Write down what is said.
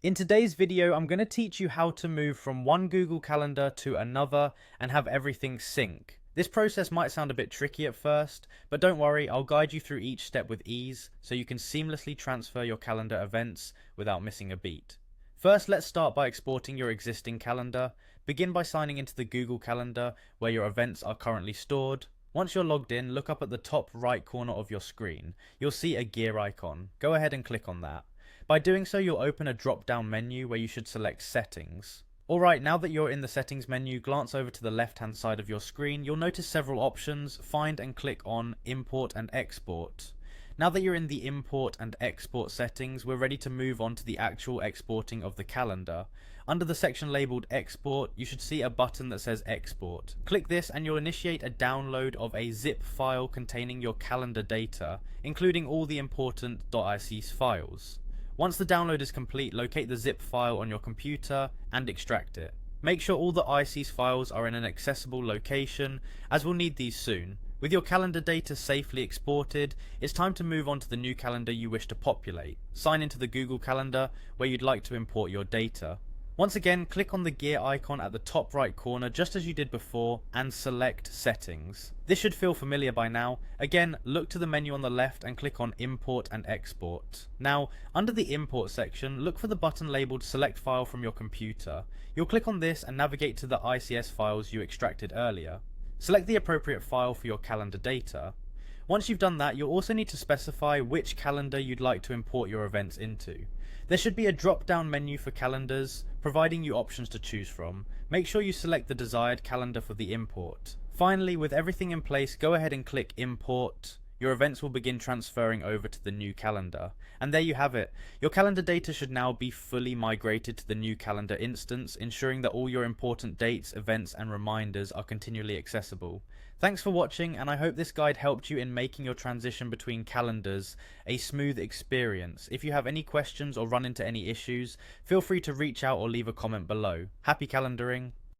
In today's video, I'm going to teach you how to move from one Google Calendar to another and have everything sync. This process might sound a bit tricky at first, but don't worry, I'll guide you through each step with ease so you can seamlessly transfer your calendar events without missing a beat. First, let's start by exporting your existing calendar. Begin by signing into the Google Calendar where your events are currently stored. Once you're logged in, look up at the top right corner of your screen. You'll see a gear icon. Go ahead and click on that. By doing so, you'll open a drop-down menu where you should select Settings. Alright, now that you're in the Settings menu, glance over to the left-hand side of your screen. You'll notice several options. Find and click on Import and Export. Now that you're in the Import and Export settings, we're ready to move on to the actual exporting of the calendar. Under the section labelled Export, you should see a button that says Export. Click this and you'll initiate a download of a zip file containing your calendar data, including all the important .ic files. Once the download is complete, locate the zip file on your computer and extract it. Make sure all the IC's files are in an accessible location, as we'll need these soon. With your calendar data safely exported, it's time to move on to the new calendar you wish to populate. Sign into the Google Calendar where you'd like to import your data. Once again, click on the gear icon at the top right corner just as you did before and select Settings. This should feel familiar by now. Again, look to the menu on the left and click on Import and Export. Now, under the Import section, look for the button labelled Select File from your computer. You'll click on this and navigate to the ICS files you extracted earlier. Select the appropriate file for your calendar data. Once you've done that, you'll also need to specify which calendar you'd like to import your events into. There should be a drop-down menu for calendars, providing you options to choose from. Make sure you select the desired calendar for the import. Finally, with everything in place, go ahead and click Import. Your events will begin transferring over to the new calendar. And there you have it. Your calendar data should now be fully migrated to the new calendar instance, ensuring that all your important dates, events, and reminders are continually accessible. Thanks for watching, and I hope this guide helped you in making your transition between calendars a smooth experience. If you have any questions or run into any issues, feel free to reach out or leave a comment below. Happy calendaring!